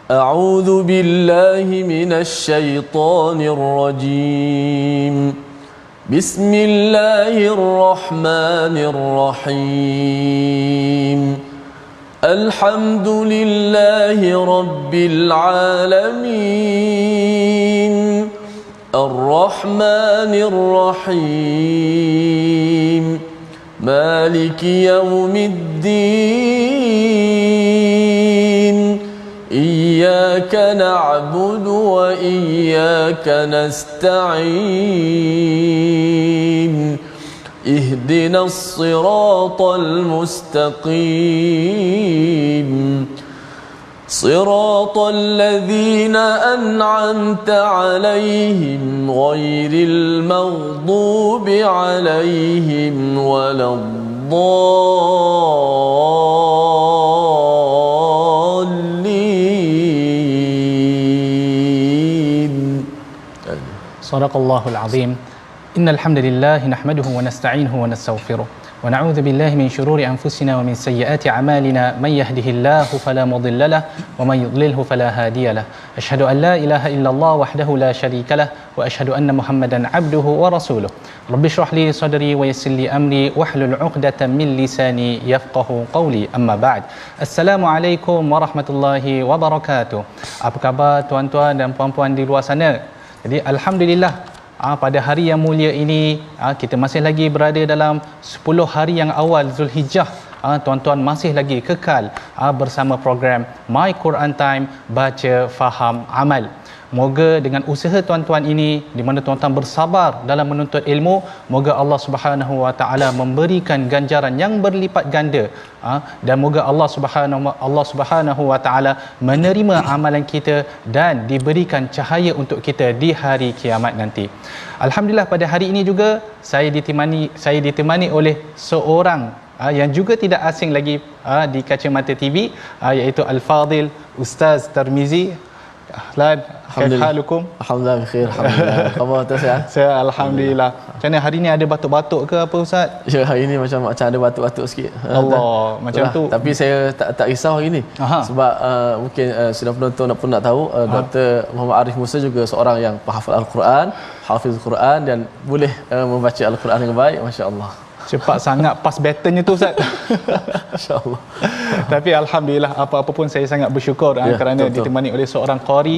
أعوذ بالله من الشيطان الرجيم بسم الله الرحمن الرحيم الحمد لله رب العالمين الرحمن الرحيم مالك يوم الدين إياك نعبد وإياك نستعين اهدنا الصراط المستقيم صراط الذين أنعمت عليهم غير المغضوب عليهم ولا الضالين. Sadaqallahul azim. Innal hamdalillah nahmaduhu wa nasta'inuhu wa nastaghfiruh wa na'udzu billahi min shururi anfusina wa min sayyiati a'malina may yahdihillahu fala mudilla lahu wa may yudlilhu fala hadiya lahu. Asyhadu an la ilaha illallah wahdahu la syarika lahu wa asyhadu anna Muhammadan 'abduhu wa rasuluh. Rabbi shrah li sadri wa yassir li amri wahlul 'uqdatam min lisani yafqahu qawli. Amma ba'd. Assalamualaikum warahmatullahi wabarakatuh. Apa khabar tuan-tuan dan puan-puan di luar sana? Jadi alhamdulillah, pada hari yang mulia ini kita masih lagi berada dalam 10 hari yang awal Zulhijjah. Tuan-tuan masih lagi kekal bersama program My Quran Time, baca, faham, amal. Moga dengan usaha tuan-tuan ini, di mana tuan-tuan bersabar dalam menuntut ilmu, moga Allah Subhanahu Wa Taala memberikan ganjaran yang berlipat ganda, dan moga Allah Subhanahu Wa Taala menerima amalan kita dan diberikan cahaya untuk kita di hari kiamat nanti. Alhamdulillah, pada hari ini juga saya ditemani oleh seorang yang juga tidak asing lagi di kacamata TV, iaitu Al-Fadil Ustaz Tarmizi. Ahlan, kaifalukum? Alhamdulillah bikhair. Alhamdulillah. Khabar tu sihat? Saya alhamdulillah. Macam mana hari ni, ada batuk-batuk ke apa Ustaz? Ya, hari ni macam ada batuk-batuk sikit. Allah, macam tu. Tapi saya tak risau hari ni. Sebab mungkin sudah penonton pun nak tahu, Dr. Muhammad Arif Musa juga seorang yang penghafal Al-Quran, hafiz Al-Quran dan boleh membaca Al-Quran dengan baik, masya-Allah. Cepat sangat pas battennya tu Ustaz. Masya-Allah. Tapi alhamdulillah, apa-apa pun saya sangat bersyukur kerana betul. Ditemani oleh seorang qari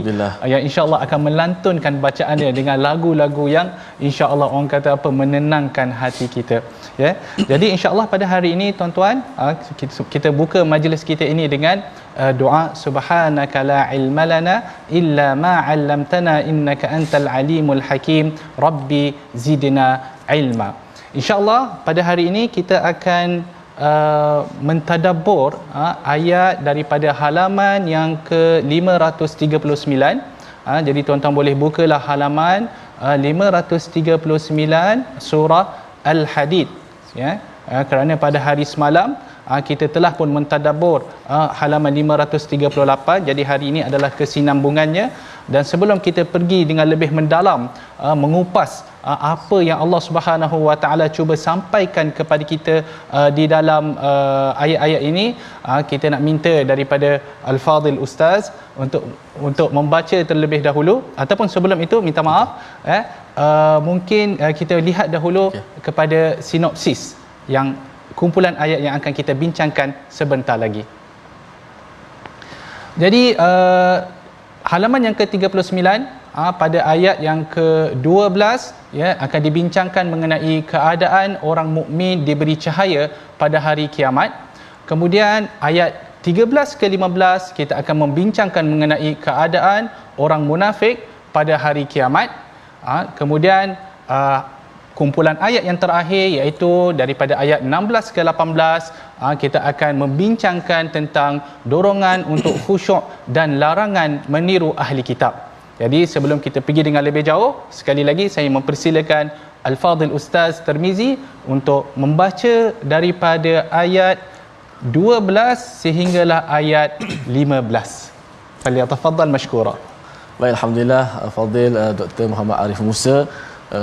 yang insya-Allah akan melantunkan bacaannya dengan lagu-lagu yang insya-Allah orang kata menenangkan hati kita. Ya. Jadi insya-Allah pada hari ini tuan-tuan, kita buka majlis kita ini dengan doa subhanaka la ilma lana illa ma 'allamtana innaka antal alimul hakim rabbi zidna ilma. InsyaAllah pada hari ini kita akan mentadabbur ayat daripada halaman yang ke-539. Jadi tuan-tuan boleh bukalah halaman 539 surah Al-Hadid, ya. Kerana pada hari semalam kita telah pun mentadabbur halaman 538. Jadi hari ini adalah kesinambungannya. Dan sebelum kita pergi dengan lebih mendalam mengupas apa yang Allah Subhanahu Wa Taala cuba sampaikan kepada kita di dalam ayat-ayat ini, kita nak minta daripada Al-Fadil Ustaz untuk membaca terlebih dahulu, ataupun sebelum itu minta maaf, mungkin kita lihat dahulu kepada sinopsis yang kumpulan ayat yang akan kita bincangkan sebentar lagi. Jadi halaman yang ke-39 pada ayat yang ke-12 ya akan dibincangkan mengenai keadaan orang mukmin diberi cahaya pada hari kiamat. Kemudian ayat 13 ke 15 kita akan membincangkan mengenai keadaan orang munafik pada hari kiamat. Kemudian kumpulan ayat yang terakhir iaitu daripada ayat 16 ke 18 kita akan membincangkan tentang dorongan untuk khusyuk dan larangan meniru ahli kitab. Jadi sebelum kita pergi dengan lebih jauh, sekali lagi saya mempersilakan Al-Fadil Ustaz Tarmizi untuk membaca daripada ayat 12 sehinggalah ayat 15. Falyatafaddal mashkura. Baik, alhamdulillah Fadil Dr. Muhammad Arif Musa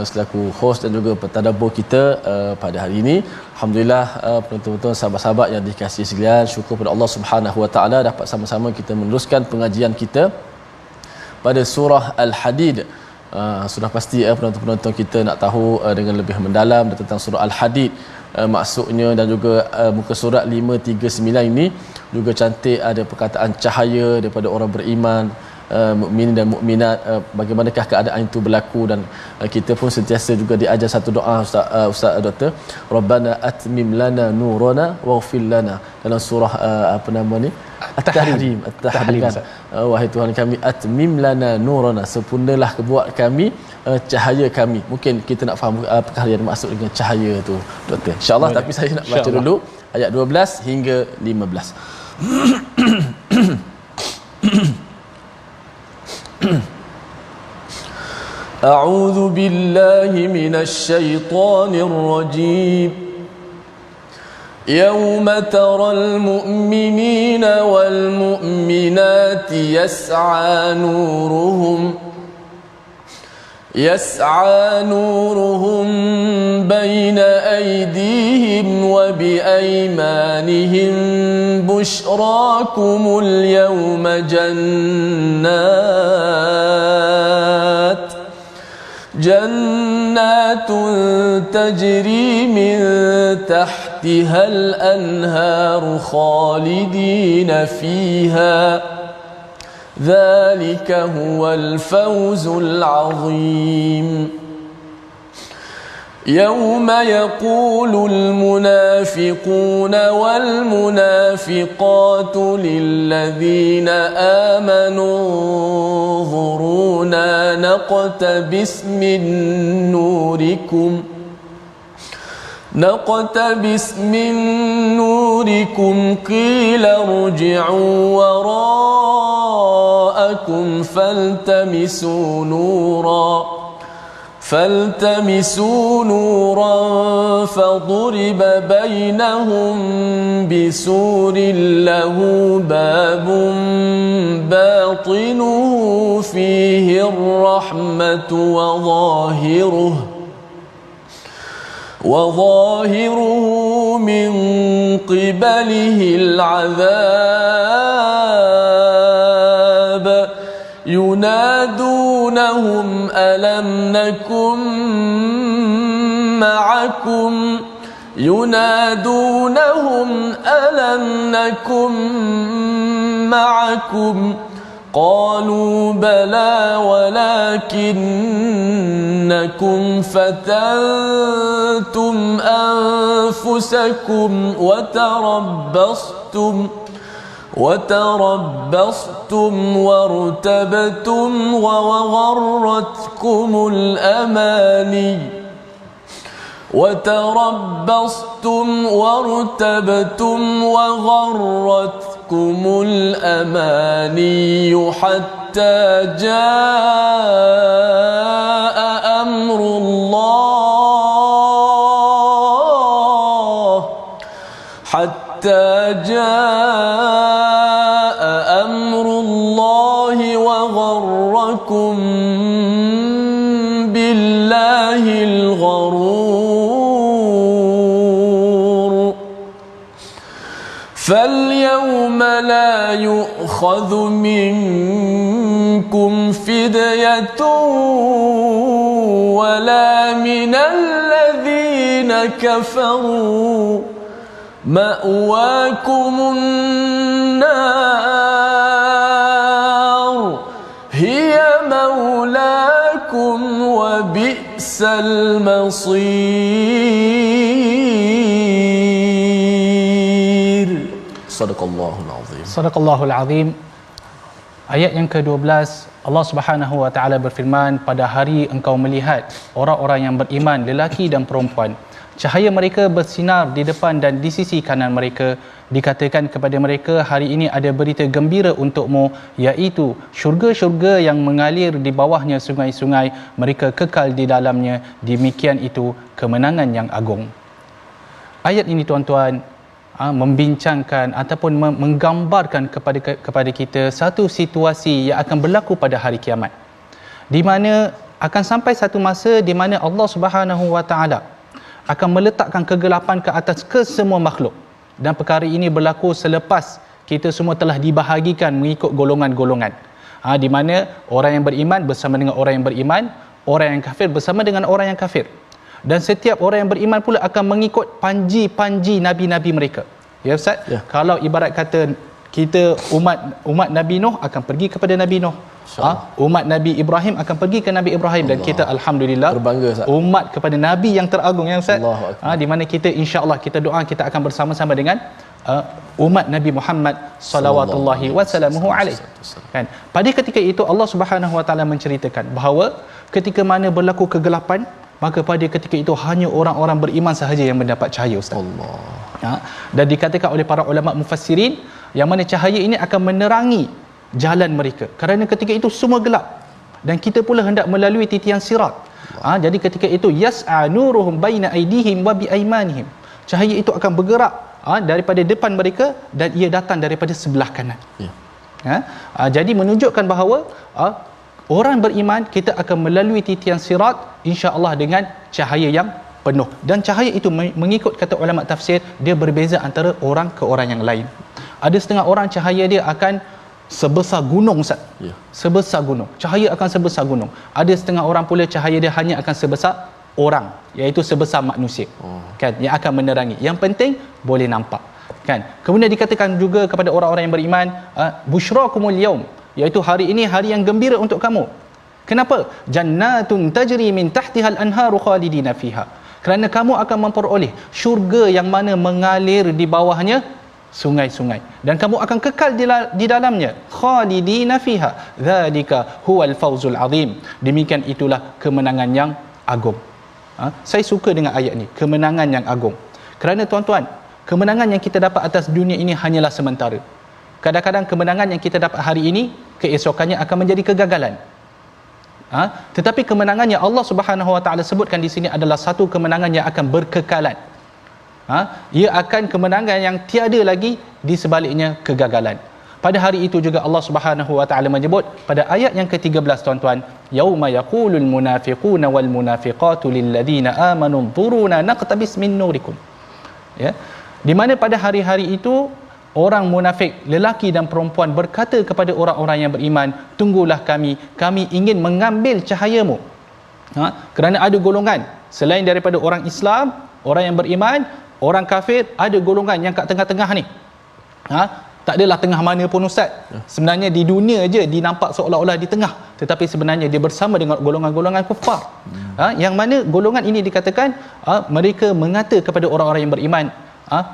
selaku host dan juga pentadabbur kita pada hari ini. Alhamdulillah penonton-penonton, sahabat-sahabat yang dikasihi sekalian, syukur pada Allah Subhanahu Wa Taala dapat sama-sama kita meneruskan pengajian kita pada surah Al-Hadid. Sudah pasti penonton-penonton kita nak tahu dengan lebih mendalam tentang surah Al-Hadid, maksudnya, dan juga muka surat 539 ini juga cantik, ada perkataan cahaya daripada orang beriman, mukmin dan mukminat, bagaimanakah keadaan itu berlaku. Dan kita pun sentiasa juga diajar satu doa Ustaz Doktor, Rabbana atmim lana nurana waghfir lana, dalam surah apa nama ni, At-Tahrim. Wahai Tuhan kami, atmim lana nurana, sempurnalah buat kami cahaya kami. Mungkin kita nak faham perkara yang maksud dengan cahaya tu, Doktor, insya-Allah. Tapi saya nak baca dulu ayat 12 hingga 15. أعوذ بالله من الشيطان الرجيم يوم ترى المؤمنين والمؤمنات يسعى نورهم بين أيديهم وبأيمانهم بشراكم اليوم جنات تجري من تحتها الأنهار خالدين فيها ذلك هو الفوز العظيم يوم يقول المنافقون والمنافقات للذين آمنوا انظرونا نقتبس من نوركم قيل ارجعوا وراءكم فالتمسوا نورا فضرب بينهم بسور له باب باطنه فيه الرحمة وظاهره من قبله العذاب ينادونهم ألم نكن معكم قالوا بلى ولكنكم فتنتم أنفسكم وتربصتم وارتبتم وغرتكم الأماني حتى جاء أمر الله وغركم بالله الغرور فاليوم لا يؤخذ منكم فدية ولا من الذين كفروا مأواكم النار هي مولاكم وبئس المصير. Sadaqallahul azim. Sadaqallahul azim. Ayat yang ke-12, Allah Subhanahu wa taala berfirman, pada hari engkau melihat orang-orang yang beriman, lelaki dan perempuan, cahaya mereka bersinar di depan dan di sisi kanan mereka. Dikatakan kepada mereka, hari ini ada berita gembira untukmu, iaitu syurga-syurga yang mengalir di bawahnya sungai-sungai, mereka kekal di dalamnya. Demikian itu kemenangan yang agung. Ayat ini tuan-tuan membincangkan ataupun menggambarkan kepada kita satu situasi yang akan berlaku pada hari kiamat, di mana akan sampai satu masa di mana Allah Subhanahu Wa Taala akan meletakkan kegelapan ke atas kesemua makhluk, dan perkara ini berlaku selepas kita semua telah dibahagikan mengikut golongan-golongan. Di mana orang yang beriman bersama dengan orang yang beriman, orang yang kafir bersama dengan orang yang kafir. Dan setiap orang yang beriman pula akan mengikut panji-panji nabi-nabi mereka. Ya Ustaz? Ya. Kalau ibarat kata kita umat Nabi Nuh akan pergi kepada Nabi Nuh. Umat Nabi Ibrahim akan pergi ke Nabi Ibrahim. Dan kita alhamdulillah berbangga, umat kepada Nabi yang teragung, ya Ustaz. Di mana kita insya-Allah kita doa kita akan bersama-sama dengan umat Nabi Muhammad sallallahu wasallamu alaihi. Kan? Pada ketika itu Allah Subhanahu wa taala menceritakan bahawa ketika mana berlaku kegelapan, maka pada ketika itu hanya orang-orang beriman sahaja yang mendapat cahaya, Ustaz. Allah. Dan dikatakan oleh para ulama mufassirin yang mana cahaya ini akan menerangi jalan mereka. Kerana ketika itu semua gelap dan kita pula hendak melalui titian sirat. Jadi ketika itu yas'a nuruhum baina aydihim wa bi aymanihim. Cahaya itu akan bergerak daripada depan mereka dan ia datang daripada sebelah kanan. Ya. Jadi menunjukkan bahawa orang beriman kita akan melalui titian sirat insya-Allah dengan cahaya yang penuh. Dan cahaya itu mengikut kata ulama tafsir dia berbeza antara orang ke orang yang lain. Ada setengah orang cahaya dia akan sebesar gunung, Ustaz. Ya. Sebesar gunung. Cahaya akan sebesar gunung. Ada setengah orang pula cahaya dia hanya akan sebesar orang, iaitu sebesar manusia. Kan, yang akan menerangi. Yang penting boleh nampak. Kan? Kemudian dikatakan juga kepada orang-orang yang beriman, busyrakumul yaum, iaitu hari ini hari yang gembira untuk kamu. Kenapa? Jannatun tajri min tahtihal anharu khalidina fiha. Kerana kamu akan memperoleh syurga yang mana mengalir di bawahnya sungai-sungai dan kamu akan kekal di dalamnya, khalidina fiha. Zalika huwal fawzul azim. Demikian itulah kemenangan yang agung. Saya suka dengan ayat ni, kemenangan yang agung. Kerana tuan-tuan, kemenangan yang kita dapat atas dunia ini hanyalah sementara. Kadang-kadang kemenangan yang kita dapat hari ini, keesokannya akan menjadi kegagalan. Tetapi kemenangan yang Allah Subhanahu Wa Taala sebutkan di sini adalah satu kemenangan yang akan berkekalan. Ia akan kemenangan yang tiada lagi di sebaliknya kegagalan. Pada hari itu juga Allah Subhanahu Wa Taala menyebut pada ayat yang ke-13, tuan-tuan, yauma yaqulul munafiquna wal munafiqatu lil ladina amanu dhuruna naqtabis min nurikum. Ya. Di mana pada hari-hari itu orang munafik lelaki dan perempuan berkata kepada orang-orang yang beriman, tunggulah kami ingin mengambil cahayamu. Kerana ada golongan selain daripada orang Islam, orang yang beriman, orang kafir, ada golongan yang kat tengah-tengah ni. Tak adalah tengah mana pun, Ustaz. Sebenarnya di dunia je dinampak seolah-olah di tengah, tetapi sebenarnya dia bersama dengan golongan-golongan kufar. Yang mana golongan ini dikatakan mereka mengata kepada orang-orang yang beriman,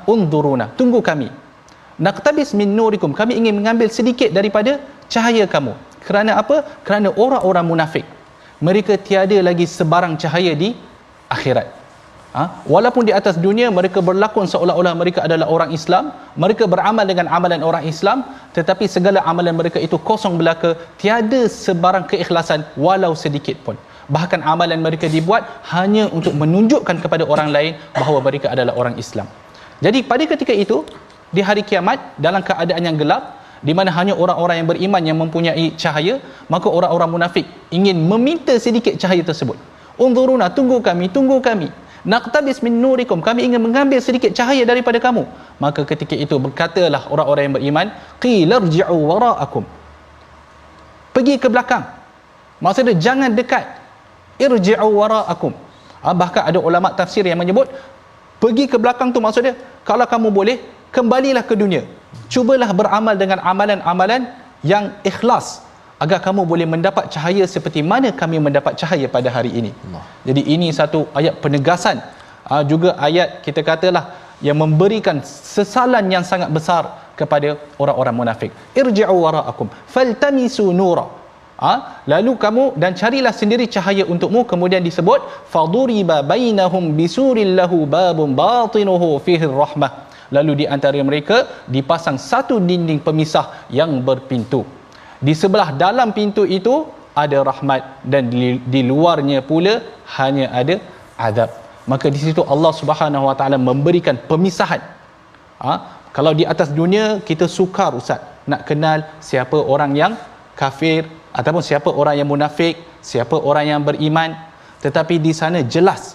unzuruna, tunggu kami. Naqtabis min nurikum, kami ingin mengambil sedikit daripada cahaya kamu. Kerana apa? Kerana orang-orang munafik mereka tiada lagi sebarang cahaya di akhirat. Walaupun di atas dunia mereka berlakon seolah-olah mereka adalah orang Islam, mereka beramal dengan amalan orang Islam, tetapi segala amalan mereka itu kosong belaka, tiada sebarang keikhlasan walau sedikit pun. Bahkan amalan mereka dibuat hanya untuk menunjukkan kepada orang lain bahawa mereka adalah orang Islam. Jadi pada ketika itu, di hari kiamat, dalam keadaan yang gelap, di mana hanya orang-orang yang beriman yang mempunyai cahaya, maka orang-orang munafik ingin meminta sedikit cahaya tersebut. Unzuruna, tunggu kami. Naqtabis min nurikum, kami ingin mengambil sedikit cahaya daripada kamu. Maka ketika itu berkatalah orang-orang yang beriman, qila irji'u wara'akum, pergi ke belakang. Maksudnya jangan dekat. Irji'u wara'akum. Bahkan ada ulama tafsir yang menyebut pergi ke belakang tu maksudnya kalau kamu boleh kembalilah ke dunia. Cubalah beramal dengan amalan-amalan yang ikhlas agar kamu boleh mendapat cahaya seperti mana kami mendapat cahaya pada hari ini. Jadi ini satu ayat penegasan, juga ayat kita katalah yang memberikan sesalan yang sangat besar kepada orang-orang munafik. Irji'u wara'akum faltamisu nura. Lalu kamu dan carilah sendiri cahaya untukmu. Kemudian disebut faduriba bainahum bisuril lahu babun batinuhu fihi rahmah. Lalu di antara mereka dipasang satu dinding pemisah yang berpintu. Di sebelah dalam pintu itu ada rahmat dan di luarnya pula hanya ada azab. Maka di situ Allah Subhanahu Wa Taala memberikan pemisahan. Kalau di atas dunia kita sukar, Ustaz, nak kenal siapa orang yang kafir, ataupun siapa orang yang munafik, siapa orang yang beriman. Tetapi di sana jelas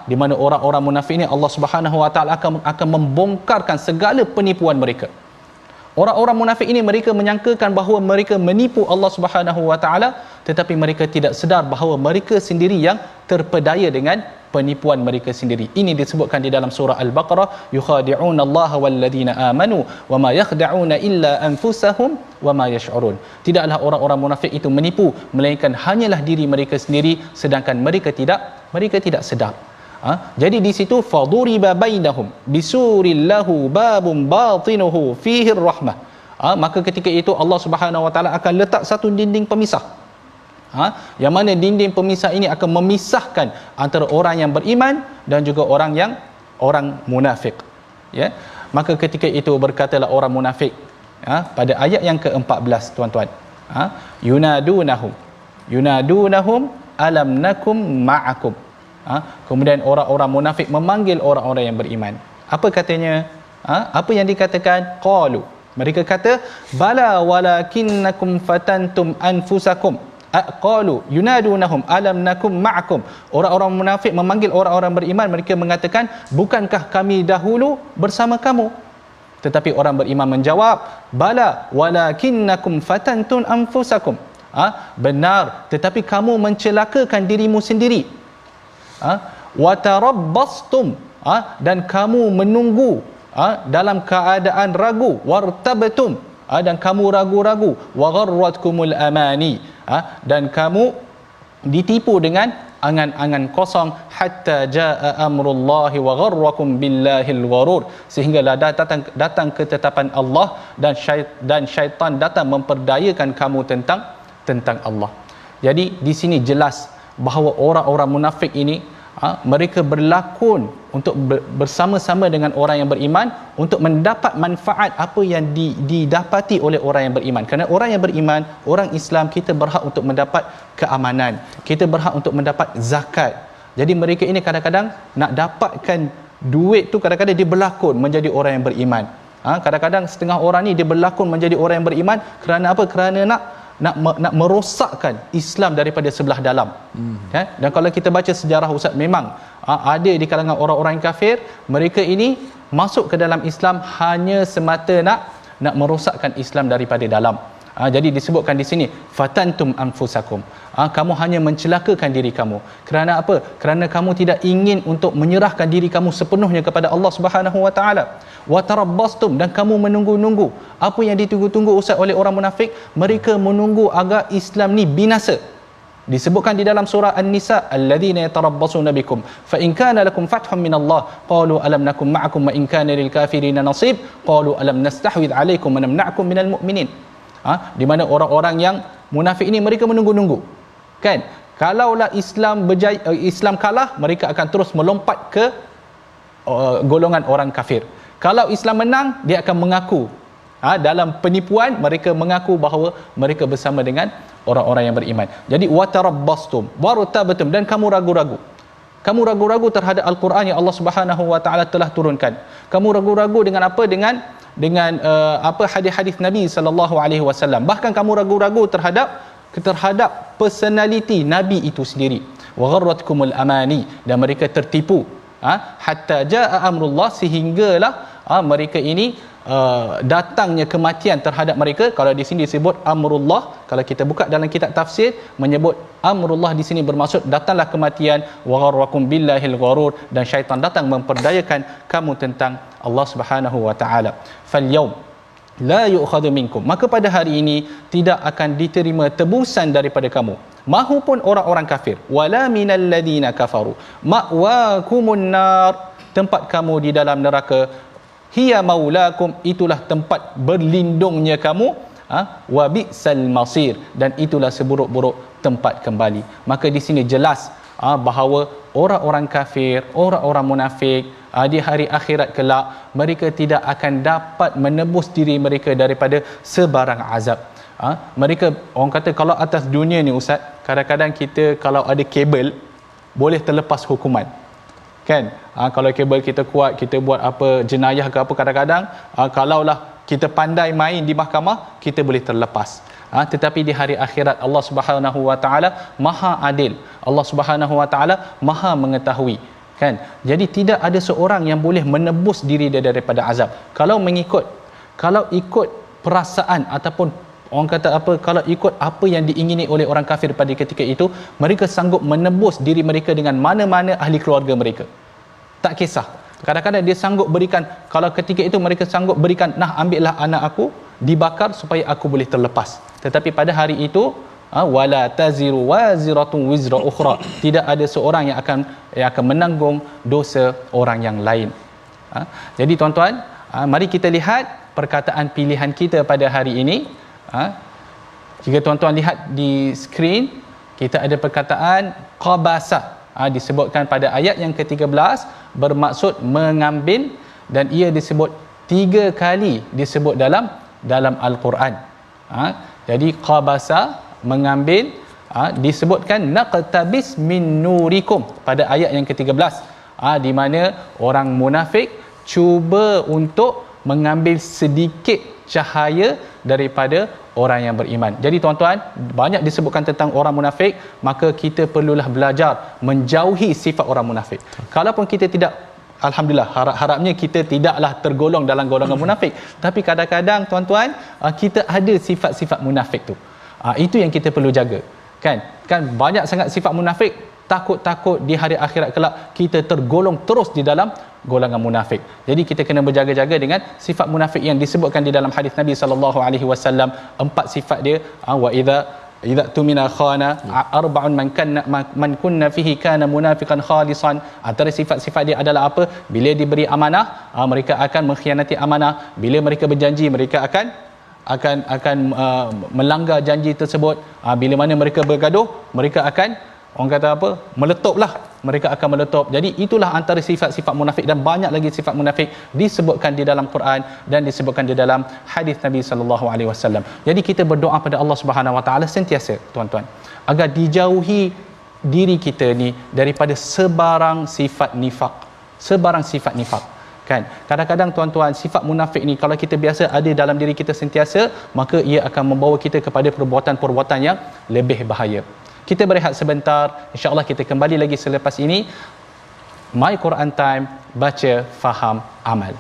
di mana orang-orang munafik ni Allah Subhanahu Wa Taala akan membongkarkan segala penipuan mereka. Orang-orang munafik ini mereka menyangkakan bahawa mereka menipu Allah Subhanahu Wa Taala, tetapi mereka tidak sedar bahawa mereka sendiri yang terpedaya dengan penipuan mereka sendiri. Ini disebutkan di dalam surah Al-Baqarah, yukhadi'una Allah walladzina amanu wama yakhda'una illa anfusahum wama yash'urun. Tidaklah orang-orang munafik itu menipu melainkan hanyalah diri mereka sendiri, sedangkan mereka tidak sedar. Jadi di situ faduriba bainahum bisurillahu babun batinuhu fihi rahmah. Maka ketika itu Allah Subhanahu Wa Taala akan letak satu dinding pemisah. Yang mana dinding pemisah ini akan memisahkan antara orang yang beriman dan juga orang munafik. Ya. Maka ketika itu berkatalah orang munafik pada ayat yang ke-14 tuan-tuan. Yunadunahum alam nakum ma'akum. Kemudian orang-orang munafik memanggil orang-orang yang beriman. Apa katanya? Apa yang dikatakan? Qalu. Mereka kata bala walakinnakum fatantum anfusakum. Qalu yunadunahum alam nakum ma'akum. Orang-orang munafik memanggil orang-orang beriman, mereka mengatakan, bukankah kami dahulu bersama kamu? Tetapi orang beriman menjawab, bala walakinnakum fatantum anfusakum. Benar, tetapi kamu mencelakakan dirimu sendiri. Wa tarabbastum, dan kamu menunggu dalam keadaan ragu, wartabtum, dan kamu ragu-ragu, wa gharratkumul amani, dan kamu ditipu dengan angan-angan kosong, hatta jaa amrullahi wa gharrakum billahil gharur, sehinggalah datang ketetapan Allah dan syaitan datang memperdayakan kamu tentang Allah. Jadi di sini jelas bahawa orang-orang munafik ini mereka berlakon untuk bersama-sama dengan orang yang beriman untuk mendapat manfaat apa yang didapati oleh orang yang beriman. Kerana orang yang beriman, orang Islam, kita berhak untuk mendapat keamanan, kita berhak untuk mendapat zakat. Jadi mereka ini kadang-kadang nak dapatkan duit tu, kadang-kadang dia berlakon menjadi orang yang beriman. Kadang-kadang setengah orang ni dia berlakon menjadi orang yang beriman kerana apa? Kerana nak merosakkan Islam daripada sebelah dalam. Dan kalau kita baca sejarah Ustaz, memang ada di kalangan orang-orang kafir, mereka ini masuk ke dalam Islam hanya semata nak merosakkan Islam daripada dalam. Jadi disebutkan di sini fatantum anfusakum. Kamu hanya mencelakakan diri kamu. Kerana apa? Kerana kamu tidak ingin untuk menyerahkan diri kamu sepenuhnya kepada Allah Subhanahu Wa Taala. Wa tarabbastum, dan kamu menunggu-nunggu. Apa yang ditunggu-tunggu Ustaz oleh orang munafik? Mereka menunggu agar Islam ni binasa. Disebutkan di dalam surah An-Nisa, alladzina yatarabbasuna bikum fa in kana lakum fathun min Allah qalu alam nakum ma'akum wa in kana lil kafirina nasib qalu alam nastahwid alaikum wa namna'kum minal mu'minin. Di mana orang-orang yang munafik ini mereka menunggu-nunggu. Kan? Kalaulah Islam berjaya, Islam kalah, mereka akan terus melompat ke golongan orang kafir. Kalau Islam menang, dia akan mengaku. Dalam penipuan, mereka mengaku bahawa mereka bersama dengan orang-orang yang beriman. Jadi watarabbastum wartabtum, dan kamu ragu-ragu. Kamu ragu-ragu terhadap Al-Quran yang Allah Subhanahu Wa Taala telah turunkan. Kamu ragu-ragu dengan apa? Dengan hadis-hadis Nabi sallallahu alaihi wasallam. Bahkan kamu ragu-ragu terhadap personality Nabi itu sendiri. Wa gharratkumul amani, dan mereka tertipu. Hatta jaa amrullah, sehinggalah mereka ini datangnya kematian terhadap mereka. Kalau di sini disebut amrullah, kalau kita buka dalam kitab tafsir menyebut amrullah di sini bermaksud datanglah kematian, wa gharrakum billahil gharur, dan syaitan datang memperdayakan kamu tentang Allah Subhanahu Wa Taala. Fal yaum la yu'khadhu minkum, maka pada hari ini tidak akan diterima tebusan daripada kamu, mahupun orang-orang kafir, wala minal ladina kafaru ma'wakumun nar, tempat kamu di dalam neraka, hiya maulakum, itulah tempat berlindungnya kamu, wa bi'sal masir, dan itulah seburuk-buruk tempat kembali. Maka di sini jelas bahawa orang-orang kafir, orang-orang munafik di hari akhirat kelak, mereka tidak akan dapat menebus diri mereka daripada sebarang azab. Mereka, orang kata kalau atas dunia ni Ustaz, kadang-kadang kita kalau ada kabel boleh terlepas hukuman, kan? Kalau kabel kita kuat, kita buat apa jenayah ke apa, kadang-kadang kalaulah kita pandai main di mahkamah, kita boleh terlepas. tetapi di hari akhirat Allah Subhanahu wa taala Maha Adil. Allah Subhanahu wa taala Maha mengetahui, kan? Jadi tidak ada seorang yang boleh menebus diri dia daripada azab. Kalau ikut perasaan ataupun orang kata apa, kalau ikut apa yang diingini oleh orang kafir pada ketika itu, mereka sanggup menebus diri mereka dengan mana-mana ahli keluarga mereka. Tak kisah. Kadang-kadang dia sanggup berikan, kalau ketika itu mereka sanggup berikan, nah ambillah anak aku dibakar supaya aku boleh terlepas. Tetapi pada hari itu wala taziru waziratun wizra ukhra, tidak ada seorang yang akan menanggung dosa orang yang lain. Jadi tuan-tuan, mari kita lihat perkataan pilihan kita pada hari ini. Jika tuan-tuan lihat di skrin, kita ada perkataan qabasa, disebutkan pada ayat yang ke-13, bermaksud mengambil, dan ia disebut 3 kali disebut dalam Al-Quran. Jadi qabasa, mengambil, disebutkan naqtabis min nurikum pada ayat yang ke-13, di mana orang munafik cuba untuk mengambil sedikit cahaya daripada orang yang beriman. Jadi tuan-tuan, banyak disebutkan tentang orang munafik, maka kita perlulah belajar menjauhi sifat orang munafik. Kalaupun kita tidak, alhamdulillah, harapnya kita tidaklah tergolong dalam golongan munafik, tapi kadang-kadang tuan-tuan, kita ada sifat-sifat munafik tu. Itu yang kita perlu jaga. Kan banyak sangat sifat munafik, takut-takut di hari akhirat kelak kita tergolong terus di dalam golongan munafik. Jadi kita kena berjaga-jaga dengan sifat munafik yang disebutkan di dalam hadis Nabi sallallahu alaihi wasallam. 4 sifat dia, wa idza tumina khana, arba'un man kunna fihi kana munafiqan khalisan. Antara sifat-sifat dia adalah apa? Bila diberi amanah, mereka akan mengkhianati amanah. Bila mereka berjanji, mereka akan melanggar janji tersebut. Bila mana mereka bergaduh, mereka akan, orang kata apa, meletuplah, mereka akan meletup. Jadi itulah antara sifat-sifat munafik, dan banyak lagi sifat munafik disebutkan di dalam Quran dan disebutkan di dalam hadis Nabi sallallahu alaihi wasallam. Jadi kita berdoa pada Allah Subhanahu wa taala sentiasa, tuan-tuan, agar dijauhi diri kita ni daripada sebarang sifat nifak. Kan, kadang-kadang tuan-tuan, sifat munafik ni kalau kita biasa ada dalam diri kita sentiasa, maka ia akan membawa kita kepada perbuatan-perbuatan yang lebih bahaya. Kita berehat sebentar, insya-Allah kita kembali lagi selepas ini. My Quran Time, baca, faham, amal.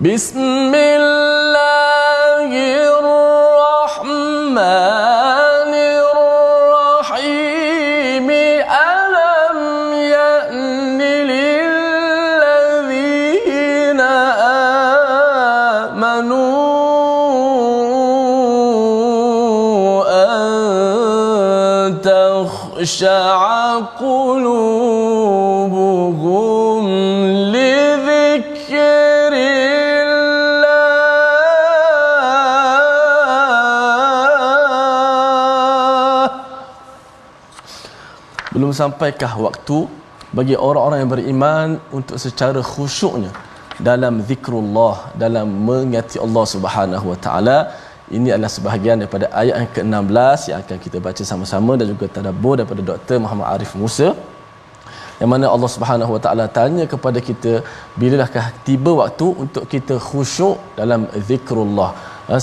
Bismillahirrahmanirrahim. Alam ya'ni lilladzina amanu an takhsha'a qulubuhum Belum sampaikah waktu bagi orang-orang yang beriman untuk secara khusyuknya dalam zikrullah, dalam mengingati Allah Subhanahu wa taala? Ini adalah sebahagian daripada ayat yang ke-16 yang akan kita baca sama-sama dan juga tadabbur daripada Dr. Muhammad Arif Musa, yang mana Allah Subhanahu wa taala tanya kepada kita, bilakah tiba waktu untuk kita khusyuk dalam zikrullah.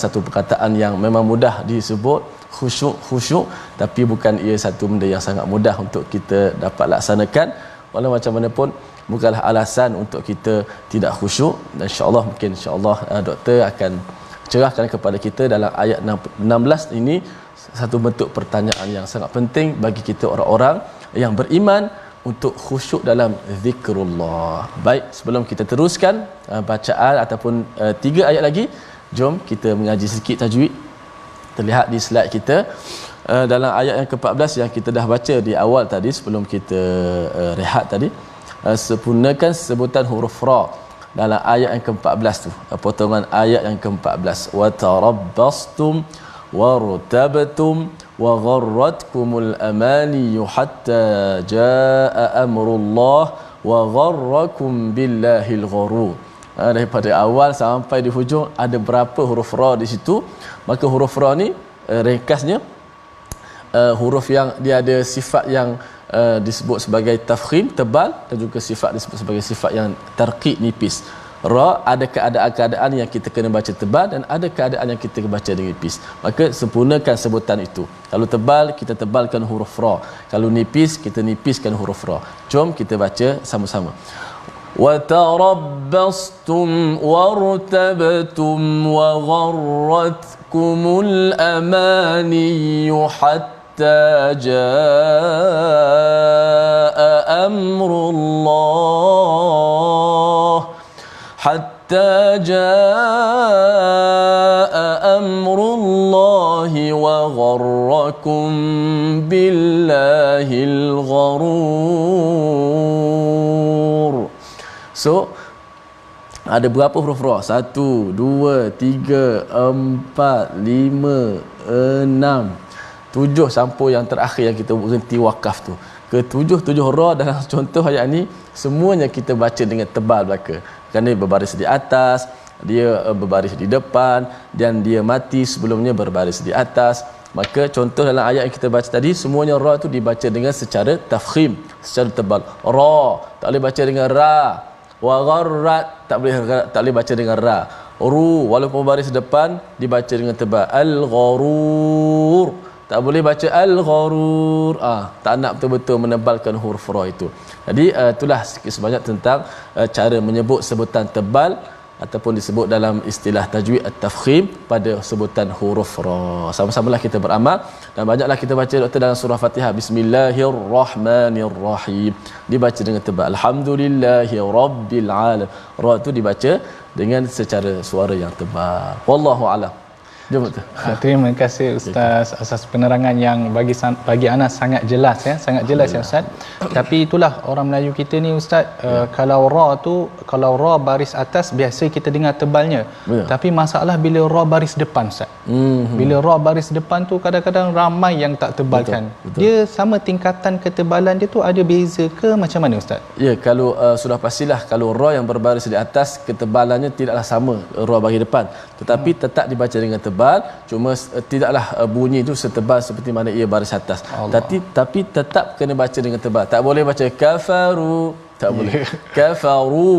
Satu perkataan yang memang mudah disebut, khusyuk, tapi bukan ia satu benda yang sangat mudah untuk kita dapat laksanakan. Walau macam mana pun, bukanlah alasan untuk kita tidak khusyuk. Dan insya-Allah, mungkin insya-Allah doktor akan cerahkan kepada kita dalam ayat 16 ini satu bentuk pertanyaan yang sangat penting bagi kita orang-orang yang beriman untuk khusyuk dalam zikrullah. Baik, sebelum kita teruskan bacaan ataupun 3 ayat lagi, jom kita mengaji sikit tajwid. Terlihat di slide kita. dalam ayat yang ke-14 yang kita dah baca di awal tadi sebelum kita rehat tadi, sempurnakan sebutan huruf ra dalam ayat yang ke-14 tu, potongan ayat yang ke-14, wa tarabbastum wartabtum wa gharratkumul amani hatta jaa amrullah wa gharrakum billahil gharur. Daripada awal sampai di hujung ada berapa huruf ra di situ. Maka huruf ra ni ringkasnya huruf yang dia ada sifat yang disebut sebagai tafkhim, tebal, dan juga sifat disebut sebagai sifat yang tarqiq, nipis. Ra ada keadaan-keadaan yang kita kena baca tebal dan ada keadaan yang kita baca nipis. Maka sempurnakan sebutan itu. Kalau tebal, kita tebalkan huruf ra. Kalau nipis, kita nipiskan huruf ra. Jom kita baca sama-sama. وَتَرَبَّصْتُمْ وَارْتَبْتُمْ وَغَرَّتْكُمُ الْأَمَانِيُّ حَتَّى جَاءَ أَمْرُ اللَّهِ وَغَرَّكُمْ بِاللَّهِ الْغَرُورُ. So ada berapa huruf ra? 1, 2, 3, 4, 5, 6, 7 sampai yang terakhir yang kita berhenti wakaf tu. Ke-7 ra dalam contoh ayat ni semuanya kita baca dengan tebal belaka. Kerana berbaris di atas, dia berbaris di depan, dan dia mati sebelumnya berbaris di atas. Maka contoh dalam ayat yang kita baca tadi, semuanya ra tu dibaca dengan secara tafkhim, secara tebal. Ra tak boleh baca dengan ra. Wa gharrat tak boleh baca dengan ra. Ru walaupun baris depan dibaca dengan tebal. Al-gharur tak boleh baca al-gharur. Tak nak betul-betul menebalkan huruf ra itu. Jadi itulah sikit sebanyak tentang cara menyebut sebutan tebal ataupun disebut dalam istilah tajwid at-tafkhim pada sebutan huruf ra. Sama-samalah kita beramal dan banyaklah kita baca doktor dalam surah Fatihah. Bismillahirrahmanirrahim dibaca dengan tebal. Alhamdulillahirabbil alamin. Ra tu dibaca dengan secara suara yang tebal. Wallahu a'lam. Jom betul. Terima kasih Ustaz atas penerangan yang bagi Anas sangat jelas ya, sangat jelas ya Ustaz. Tapi itulah orang Melayu kita ni Ustaz, kalau ra baris atas biasa kita dengar tebalnya. Tapi masalah bila ra baris depan Ustaz. Bila ra baris depan tu kadang-kadang ramai yang tak tebalkan. Betul. Dia sama tingkatan ketebalan dia tu ada beza ke macam mana Ustaz? Ya, kalau sudah pastilah kalau ra yang berbaris di atas ketebalannya tidaklah sama ra bagi depan, tetapi tetap dibaca dengan tebal. Cuma tidaklah bunyi itu setebal seperti mana ia baris atas. Tapi tetap kena baca dengan tebal. Tak boleh baca kafaru, tak boleh. Kafaru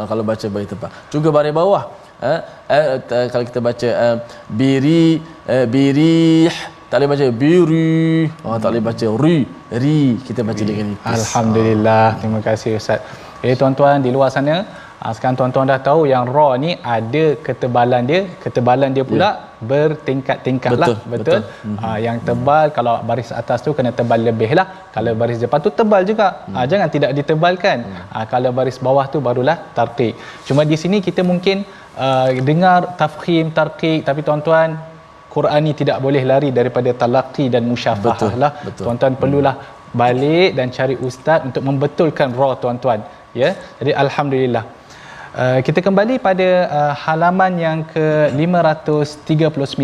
kalau baca baris tebal. Juga baris bawah. Kalau kita baca birih, tak boleh baca biri. Tak boleh baca ri. Kita baca dengan nipis. Alhamdulillah. Terima kasih Ustaz. Tuan-tuan di luar sana, sekarang tuan-tuan dah tahu yang ra ni ada ketebalan dia pula bertingkat-tingkat lah. Betul. Yang tebal kalau baris atas tu kena tebal lebih lah, kalau baris depan tu tebal juga. Jangan tidak ditebalkan. Kalau baris bawah tu barulah tarqiq. Cuma di sini kita mungkin dengar tafkhim, tarqiq, tapi tuan-tuan, Quran ni tidak boleh lari daripada talaqi dan musyafahah lah. Tuan-tuan perlulah balik dan cari ustaz untuk membetulkan ra tuan-tuan ya. Jadi alhamdulillah. Kita kembali pada halaman yang ke-539.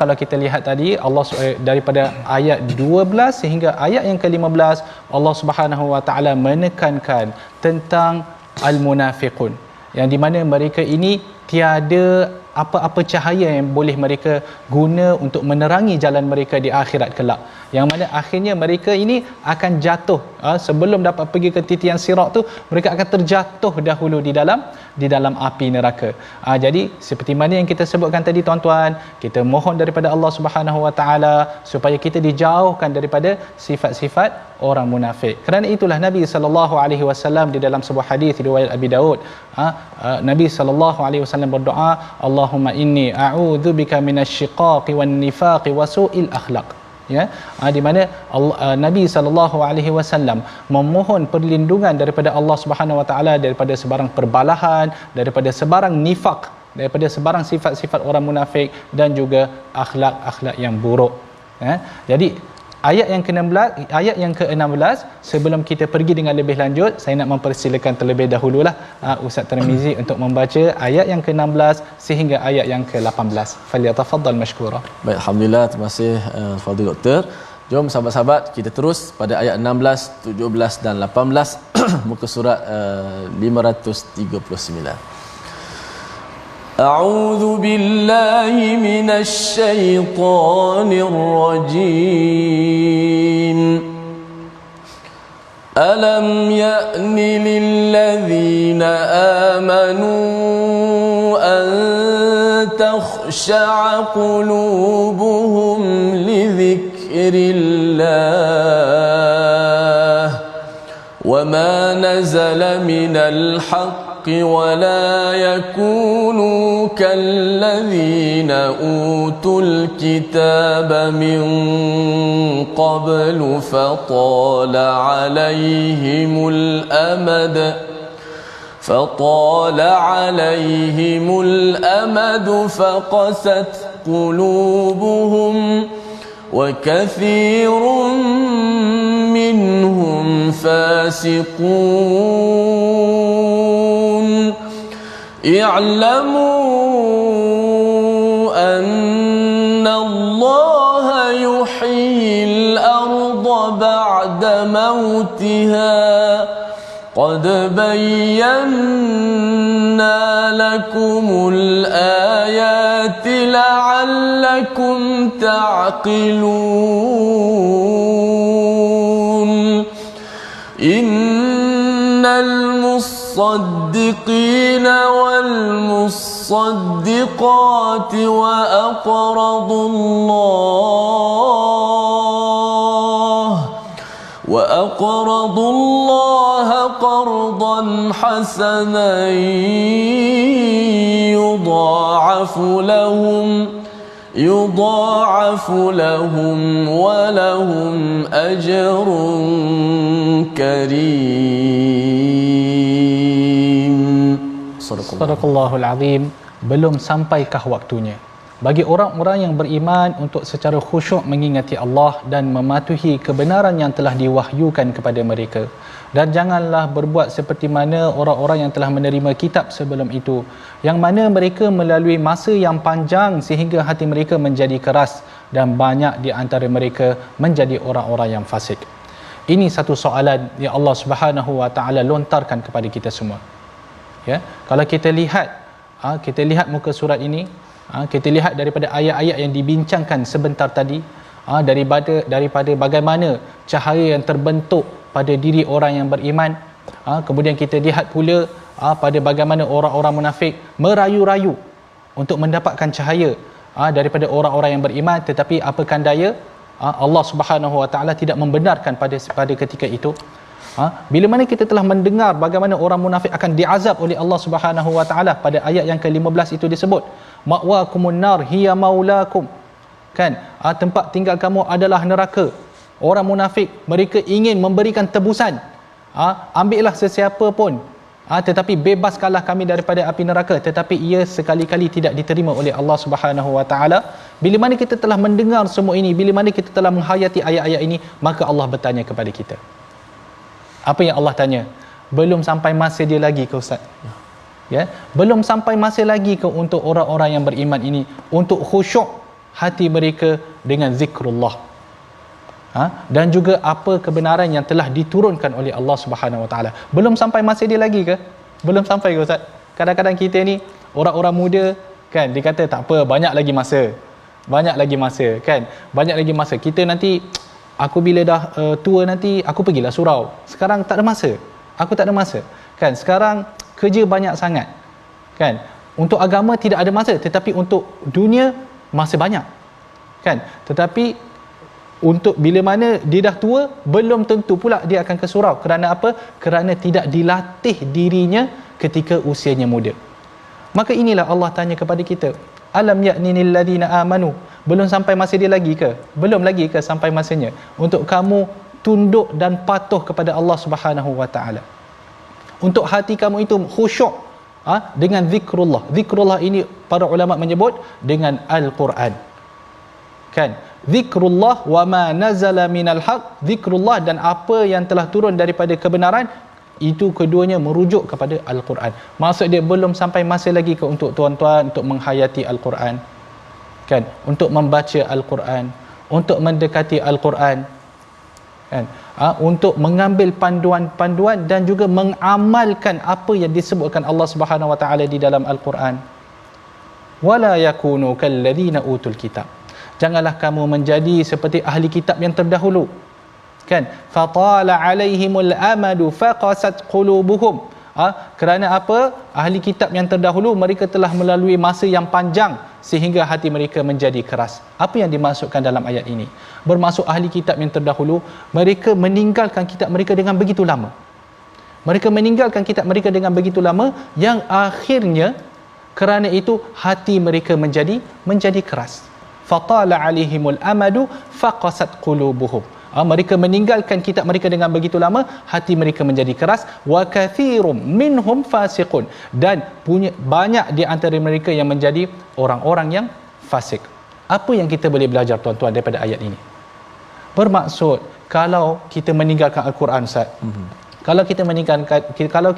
Kalau kita lihat tadi Allah daripada ayat 12 sehingga ayat yang ke-15, Allah Subhanahu Wa Taala menekankan tentang al-munafiqun, yang di mana mereka ini tiada apa-apa cahaya yang boleh mereka guna untuk menerangi jalan mereka di akhirat kelak, yang mana akhirnya mereka ini akan jatuh sebelum dapat pergi ke titian sirat tu, mereka akan terjatuh dahulu di dalam api neraka. Jadi seperti mana yang kita sebutkan tadi tuan-tuan, kita mohon daripada Allah Subhanahu Wa Taala supaya kita dijauhkan daripada sifat-sifat orang munafik. Kerana itulah Nabi sallallahu alaihi wasallam di dalam sebuah hadis riwayat Abi Daud, Nabi sallallahu alaihi wasallam berdoa, Allahumma inni a'udzubika minasyiqaqi wan nifaqi wa su'il akhlaq. Ya, di mana Nabi sallallahu alaihi wasallam memohon perlindungan daripada Allah Subhanahu Wa Taala daripada sebarang perbalahan, daripada sebarang nifaq, daripada sebarang sifat-sifat orang munafik dan juga akhlak-akhlak yang buruk. Jadi ayat yang ke-16, ayat yang ke-16, sebelum kita pergi dengan lebih lanjut, saya nak mempersilakan terlebih dahululah Ustaz Tirmizi untuk membaca ayat yang ke-16 sehingga ayat yang ke-18. Falyatafaddal mashkura. Baik, alhamdulillah, terima kasih Fadil Doktor. Jom sahabat-sahabat kita terus pada ayat 16, 17 dan 18 muka surat 539. أعوذ بالله من الشيطان الرجيم ألم يأن للذين آمنوا أن تخشع قلوبهم لذكر الله وما نزل من الحق ولا يكونوا كالذين أوتوا الكتاب من قبل فطال عليهم الأمد فقست قلوبهم وكثير منهم فاسقون اعلموا أن الله يحيي الأرض بعد موتها قد بينا لكم الآيات لعلكم تعقلون إن المصدقين والمصدقات وأقرضوا الله قرضا حسنا يضاعف لهم ولهم أجر كريم. Sadaqallahul azim. Belum sampaikah waktunya bagi orang-orang yang beriman untuk secara khusyuk mengingati Allah dan mematuhi kebenaran yang telah diwahyukan kepada mereka, dan janganlah berbuat seperti mana orang-orang yang telah menerima kitab sebelum itu, yang mana mereka melalui masa yang panjang sehingga hati mereka menjadi keras dan banyak di antara mereka menjadi orang-orang yang fasik. Ini satu soalan yang Allah Subhanahu wa taala lontarkan kepada kita semua. Ya, kalau kita lihat muka surat ini, kita lihat daripada ayat-ayat yang dibincangkan sebentar tadi, daripada bagaimana cahaya yang terbentuk pada diri orang yang beriman, kemudian kita lihat pula pada bagaimana orang-orang munafik merayu-rayu untuk mendapatkan cahaya daripada orang-orang yang beriman, tetapi apakan daya, Allah Subhanahu wa taala tidak membenarkan pada ketika itu. Bila mana kita telah mendengar bagaimana orang munafik akan diazab oleh Allah Subhanahu wa taala, pada ayat yang ke-15 itu disebut ma'wakumun nar hiya maulakum, kan, tempat tinggal kamu adalah neraka. Orang munafik mereka ingin memberikan tebusan, ambillah sesiapa pun, tetapi bebaskanlah kami daripada api neraka, tetapi ia sekali-kali tidak diterima oleh Allah Subhanahu wa taala. Bila mana kita telah mendengar semua ini, bila mana kita telah menghayati ayat-ayat ini, maka Allah bertanya kepada kita. Apa yang Allah tanya? Belum sampai masa dia lagi ke Ustaz? Ya, belum sampai masa lagi ke untuk orang-orang yang beriman ini untuk khusyuk hati mereka dengan zikrullah, dan juga apa kebenaran yang telah diturunkan oleh Allah Subhanahu wa taala. Belum sampai masa dia lagi ke? Belum sampai ke Ustaz? Kadang-kadang kita ni orang-orang muda, kan, dia kata tak apa, banyak lagi masa, kan, banyak lagi masa. Kita nanti, aku bila dah tua nanti aku pergilah surau. Sekarang tak ada masa, aku tak ada masa, kan. Sekarang kerja banyak sangat, kan. Untuk agama tidak ada masa, tetapi untuk dunia masa banyak, kan. Tetapi untuk bila mana dia dah tua, belum tentu pula dia akan ke surau. Kerana apa? Kerana tidak dilatih dirinya ketika usianya muda. Maka inilah Allah tanya kepada kita, alam ya'ninil ladina amanu, belum sampai masa dia lagi ke? Belum lagi ke sampai masanya untuk kamu tunduk dan patuh kepada Allah Subhanahu wa taala, untuk hati kamu itu khusyuk dengan zikrullah. Zikrullah ini para ulama menyebut dengan Al-Quran, kan. zikrullah wa ma nazala minal haq, zikrullah dan apa yang telah turun daripada kebenaran, itu keduanya merujuk kepada Al-Quran. Maksud dia belum sampai masa lagi ke untuk tuan-tuan untuk menghayati Al-Quran, kan, untuk membaca Al-Quran, untuk mendekati Al-Quran, kan, untuk mengambil panduan-panduan dan juga mengamalkan apa yang disebutkan Allah Subhanahu Wa Taala di dalam Al-Quran. Wala yakunu kalladzina utul kitab, janganlah kamu menjadi seperti ahli kitab yang terdahulu, kan, fatala alaihimul amadu faqasat qulubuhum. Kerana apa? Ahli kitab yang terdahulu mereka telah melalui masa yang panjang sehingga hati mereka menjadi keras. Apa yang dimaksudkan dalam ayat ini? Bermaksud ahli kitab yang terdahulu mereka meninggalkan kitab mereka dengan begitu lama. Mereka meninggalkan kitab mereka dengan begitu lama yang akhirnya kerana itu hati mereka menjadi keras. Fatala alaihimul amadu faqasat qulubuhum. Mereka meninggalkan kitab mereka dengan begitu lama, hati mereka menjadi keras. Wa kathirum minhum fasiqun, dan banyak di antara mereka yang menjadi orang-orang yang fasik. Apa yang kita boleh belajar tuan-tuan daripada ayat ini? Bermaksud kalau kita meninggalkan Al-Quran, Ustaz, kalau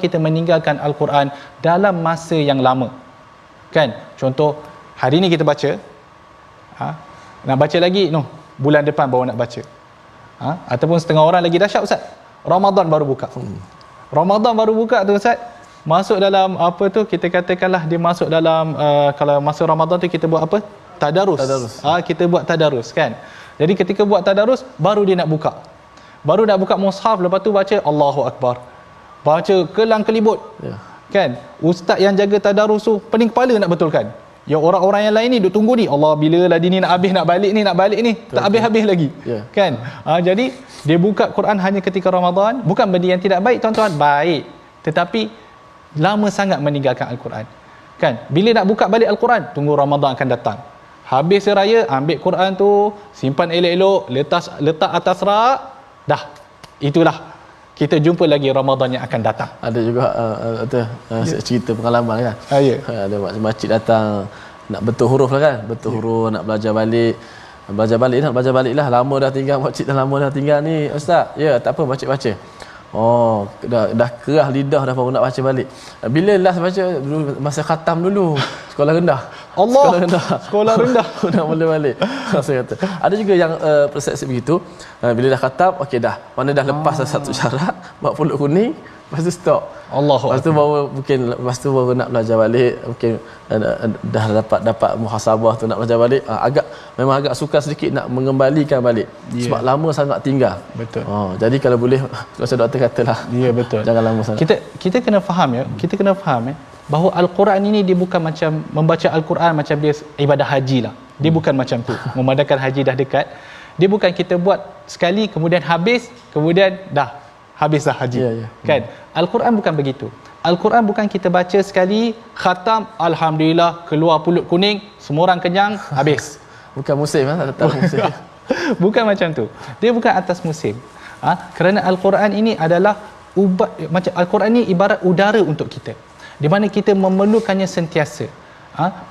kita meninggalkan Al-Quran dalam masa yang lama, kan, contoh hari ni kita baca, nak baca lagi bulan depan baru nak baca, ataupun setengah orang lagi dahsyat, Ustaz, Ramadan baru buka. Ramadan baru buka tu, Ustaz, masuk dalam apa tu, kita katakanlah dia masuk dalam kalau masa Ramadan tu kita buat apa? Tadarus. Kita buat tadarus, kan. Jadi ketika buat tadarus baru dia nak buka. Baru nak buka mushaf, lepas tu baca Allahu Akbar. Baca kelang kelibut. Kan? Ustaz yang jaga tadarus tu pening kepala nak betulkan. Ya, orang-orang yang lain ni duk tunggu ni, Allah bila lah dia ni nak habis, nak balik ni, tak habis-habis lagi. Kan? Jadi dia buka Quran hanya ketika Ramadan, bukan benda yang tidak baik tuan-tuan, baik. Tetapi lama sangat meninggalkan Al-Quran. Kan? Bila nak buka balik Al-Quran, tunggu Ramadan akan datang. Habis raya, ambil Quran tu, simpan elok-elok, letak atas rak, dah. Itulah, kita jumpa lagi Ramadan yang akan datang. Ada juga cerita pengalaman kan. Ada makcik datang nak betul huruf lah kan, betul huruf, nak belajar balik lah. Lama dah tinggal makcik, lama dah tinggal ni, Ustaz. Ya, tak apa, baca. Dah kerah lidah dah baru nak baca balik. Bila last baca? Dulu masa khatam dulu, sekolah rendah. Sekolah rendah nak mula balik. Saya kata ada juga yang persepsi begitu. Bila dah khatam, okey dah, mana dah lepas satu syarat, buat pulut kuning, lepas tu stop. Lepas tu baru nak belajar balik. Mungkin dah dapat muhasabah tu nak belajar balik. Memang agak sukar sedikit nak mengembalikan balik. Sebab lama sangat tinggal. Betul. Jadi kalau boleh, macam doktor katalah. Ya, betul. Jangan lama sangat. Kita kena faham bahawa Al-Quran ini dia bukan macam membaca Al-Quran macam dia ibadah haji lah. Dia bukan macam tu. Memandangkan haji dah dekat. Dia bukan kita buat sekali kemudian habis, kemudian dah habislah haji. Kan? Al-Quran bukan begitu. Al-Quran bukan kita baca sekali, khatam, alhamdulillah, keluar pulut kuning, semua orang kenyang, habis. Bukan musim, tak musim. Bukan macam tu. Dia bukan atas musim. Kerana Al-Quran ini adalah macam Al-Quran ini ibarat udara untuk kita, di mana kita memerlukannya sentiasa.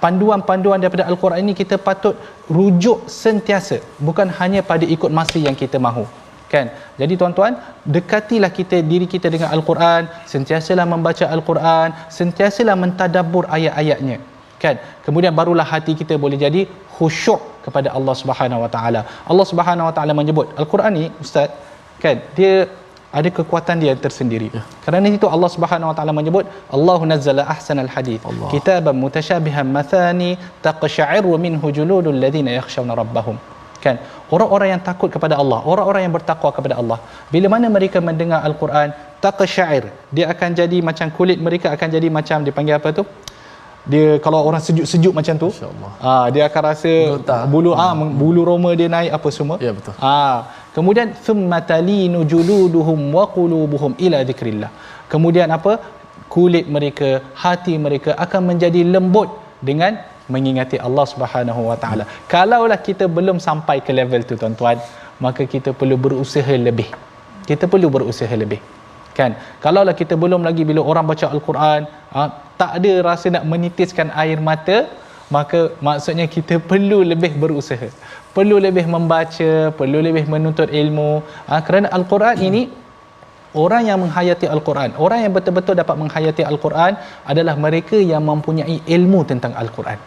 Panduan-panduan daripada Al-Quran ini kita patut rujuk sentiasa, bukan hanya pada ikut masa yang kita mahu, kan. Jadi tuan-tuan, dekatilah diri kita dengan Al-Quran, sentiasalah membaca Al-Quran, sentiasalah mentadabbur ayat-ayatnya, kan. Kemudian barulah hati kita boleh jadi khusyuk kepada Allah Subhanahu Wa Taala. Allah Subhanahu Wa Taala menyebut Al-Quran ni, Ustaz, kan, dia ada kekuatan dia tersendiri. Kerana itu Allah Subhanahu Wa Taala menyebut Allahu nazzala ahsanal hadith kitaban mutasyabihan mathani taqsha'iru minhu juludul ladzina yakhshawna rabbahum. Kan, orang-orang yang takut kepada Allah, orang-orang yang bertakwa kepada Allah, bila mana mereka mendengar Al-Quran, taqsha'ir, dia akan jadi macam kulit mereka akan jadi macam dipanggil apa tu? Dia kalau orang sejuk-sejuk macam tu, dia akan rasa bulu roma dia naik apa semua. Ya, betul. Kemudian thumma talinu juluduhum wa qulubuhum ila dzikrillah. Kemudian apa? Kulit mereka, hati mereka akan menjadi lembut dengan mengingati Allah Subhanahu Wa Taala. Kalaulah kita belum sampai ke level tu tuan-tuan, maka kita perlu berusaha lebih. Kan? Kalaulah kita belum lagi, bila orang baca Al-Quran tak ada rasa nak menitiskan air mata, maka maksudnya kita perlu lebih berusaha. perlu lebih membaca, perlu lebih menuntut ilmu. Kerana Al-Quran ini, orang yang menghayati Al-Quran, orang yang betul-betul dapat menghayati Al-Quran adalah mereka yang mempunyai ilmu tentang Al-Quran.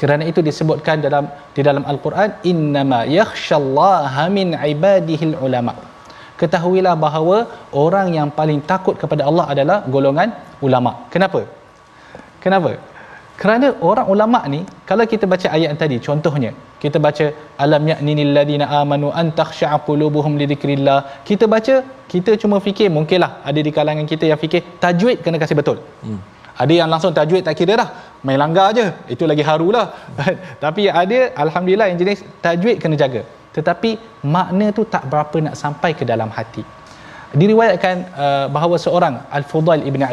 Kerana itu disebutkan di dalam Al-Quran, innama yakhshallaha min ibadihil ulama. Ketahuilah bahawa orang yang paling takut kepada Allah adalah golongan ulama. Kenapa? Kerana orang ulama ni, kalau kita baca ayat tadi, contohnya kita baca alam ya'ninil ladina amanu an takhsha'a qulubuhum li dzikrillah. Kita baca, kita cuma fikir, mungkinlah ada di kalangan kita yang fikir tajwid kena kasih betul. Ada yang langsung tajwid tak kira dah, main langgar je, itu lagi harulah. Tapi ada alhamdulillah yang jenis tajwid kena jaga, tetapi makna tu tak berapa nak sampai ke dalam hati. Diriwayatkan bahawa seorang Al-Fudail ibn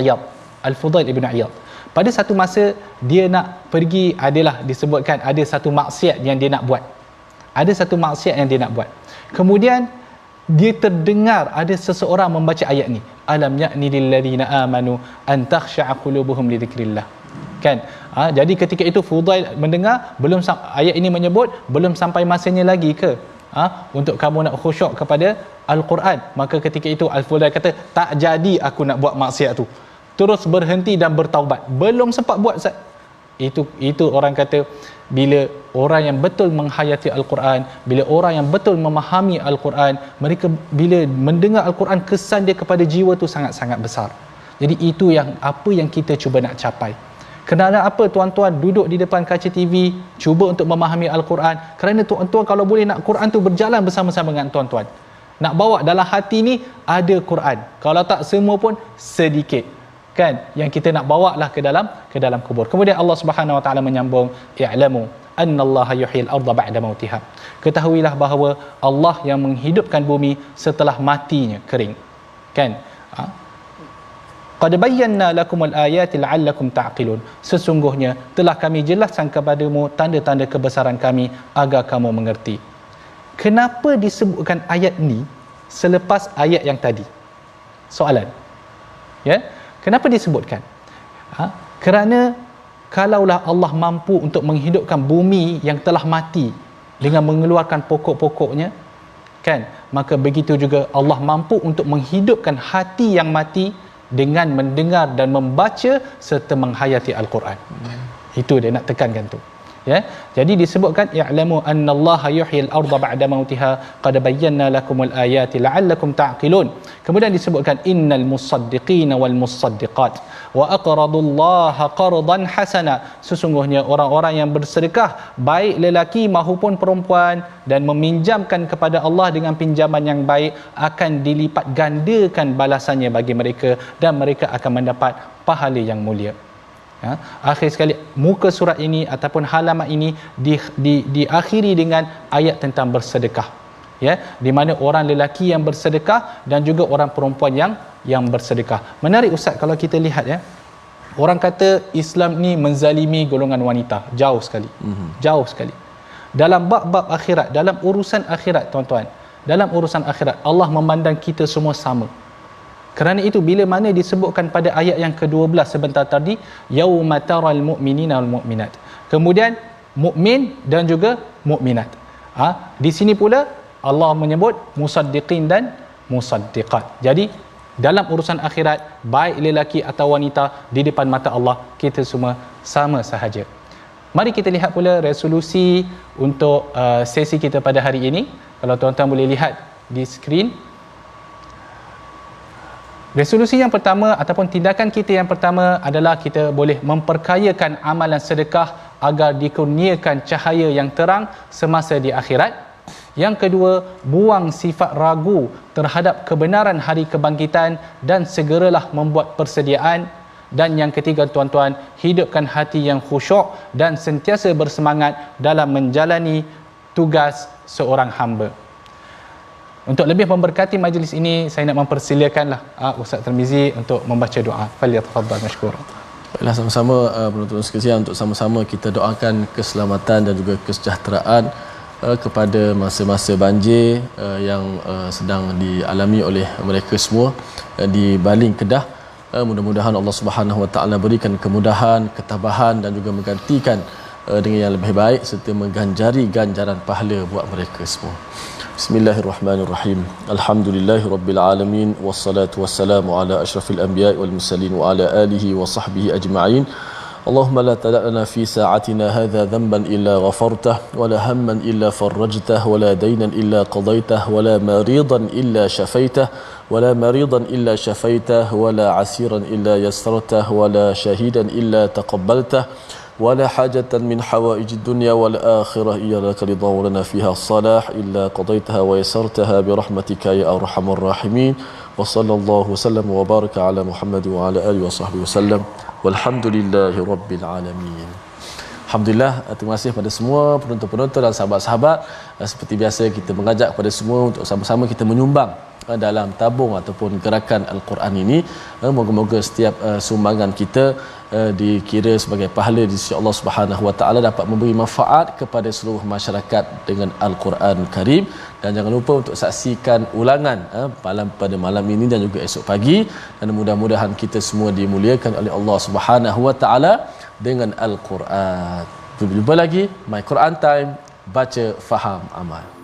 Iyad, pada satu masa dia nak pergi, adalah disebutkan ada satu maksiat yang dia nak buat. Kemudian dia terdengar ada seseorang membaca ayat ni, alam ya'ni lil ladina amanu an takhsha'a qulubuhum li dzikrillah. Kan? Jadi ketika itu Fudail mendengar, belum ayat ini menyebut belum sampai masanya lagi ke untuk kamu nak khusyuk kepada Al-Quran. Maka ketika itu Al-Fudail kata, tak jadi aku nak buat maksiat tu, terus berhenti dan bertaubat. Belum sempat buat, Ustaz. Itu orang kata, bila orang yang betul menghayati Al-Quran, bila orang yang betul memahami Al-Quran, mereka bila mendengar Al-Quran, kesan dia kepada jiwa tu sangat-sangat besar. Jadi itu apa yang kita cuba nak capai. Kerana apa tuan-tuan duduk di depan kaca TV cuba untuk memahami Al-Quran? Kerana tuan-tuan kalau boleh nak Quran tu berjalan bersama-sama dengan tuan-tuan. Nak bawa dalam hati ni ada Quran. Kalau tak semua pun sedikit. Kan? Yang kita nak bawa lah ke dalam kubur. Kemudian Allah Subhanahu Wa Taala menyambung, i'lamu annallaha yuhyil arda ba'da mautiha. Ketahuilah bahawa Allah yang menghidupkan bumi setelah matinya kering. Kan? Qad bayyana lakumul ayati la'allakum ta'qilun. Sesungguhnya telah kami jelaskan kepadamu tanda-tanda kebesaran kami agar kamu mengerti. Kenapa disebutkan ayat ni selepas ayat yang tadi? Soalan. Ya? Kenapa disebutkan? Kerana kalaulah Allah mampu untuk menghidupkan bumi yang telah mati dengan mengeluarkan pokok-pokoknya, kan? Maka begitu juga Allah mampu untuk menghidupkan hati yang mati dengan mendengar dan membaca serta menghayati Al-Quran. Itu dia nak tekankan tu. Ya, jadi disebutkan i'lamu annallaha yuhyil arda ba'da mautiha qad bayyana lakumul ayati la'allakum ta'qilun. Kemudian disebutkan innal musaddiqina wal musaddiqat wa aqradullaha qardan hasana. Sesungguhnya orang-orang yang bersedekah, baik lelaki maupun perempuan, dan meminjamkan kepada Allah dengan pinjaman yang baik, akan dilipat gandakan balasannya bagi mereka dan mereka akan mendapat pahala yang mulia. Akhir sekali, muka surat ini ataupun halaman ini diakhiri dengan ayat tentang bersedekah, ya, di mana orang lelaki yang bersedekah dan juga orang perempuan yang bersedekah. Menarik Ustaz kalau kita lihat, ya, orang kata Islam ni menzalimi golongan wanita, jauh sekali. Dalam bab-bab akhirat, dalam urusan akhirat tuan-tuan, dalam urusan akhirat Allah memandang kita semua sama. Kerana itu bila mana disebutkan pada ayat yang ke-12 sebentar tadi, yauma taral mu'minina wal mu'minat, kemudian mukmin dan juga mukminat, di sini pula Allah menyebut musaddiqin dan musaddiqat. Jadi dalam urusan akhirat, baik lelaki atau wanita, di depan mata Allah kita semua sama sahaja. Mari kita lihat pula resolusi untuk sesi kita pada hari ini. Kalau tuan-tuan boleh lihat di skrin, resolusi yang pertama ataupun tindakan kita yang pertama adalah kita boleh memperkayakan amalan sedekah agar dikurniakan cahaya yang terang semasa di akhirat. Yang kedua, buang sifat ragu terhadap kebenaran hari kebangkitan dan segeralah membuat persediaan. Dan yang ketiga tuan-tuan, hidupkan hati yang khusyuk dan sentiasa bersemangat dalam menjalani tugas seorang hamba. Untuk lebih memberkati majlis ini, saya nak mempersilakanlah Ustaz Tirmizi untuk membaca doa. Falyatafaddal mashkura. Baiklah, sama-sama penonton sekalian, untuk sama-sama kita doakan keselamatan dan juga kesejahteraan kepada masa-masa banjir yang sedang dialami oleh mereka semua di Baling, Kedah. Mudah-mudahan Allah Subhanahu Wa Taala berikan kemudahan, ketabahan dan juga menggantikan dengan yang lebih baik serta mengganjari ganjaran pahala buat mereka semua. Bismillahirrahmanirrahim. Alhamdulillahirabbil alamin wassalatu wassalamu ala asyrafil anbiya'i wal mursalin wa ala alihi wa sahbihi ajma'in. Allahumma la tada' lana fi sa'atina hadha dhanban illa ghafartah wa la hamman illa farajtah wa la daynan illa qadaytah wa la maridan illa shafaitah wa la maridan illa shafaitah wa la 'asiran illa yassartah wa la shahidan illa taqabbaltah ولا حاجة من حوائج الدنيا والآخرة إلا لك رضا ولنا فيها الصلاح إلا قضيتها ويسرتها برحمتك يا أرحم الراحمين وصلى الله وسلم وبارك على محمد وعلى آله وصحبه وسلم والحمد لله رب العالمين. Alhamdulillah, terima kasih kepada semua penonton-penonton dan sahabat-sahabat. Seperti biasa kita mengajak kepada semua untuk sama-sama kita menyumbang dalam tabung ataupun gerakan Al-Quran ini. Moga-moga setiap sumbangan kita dikira sebagai pahala di sisi Allah Subhanahu Wa Taala, dapat memberi manfaat kepada seluruh masyarakat dengan Al-Quran Karim. Dan jangan lupa untuk saksikan ulangan pada malam ini dan juga esok pagi, dan mudah-mudahan kita semua dimuliakan oleh Allah Subhanahu Wa Taala dengan Al-Quran. Jumpa lagi My Quran Time, baca, faham, amal.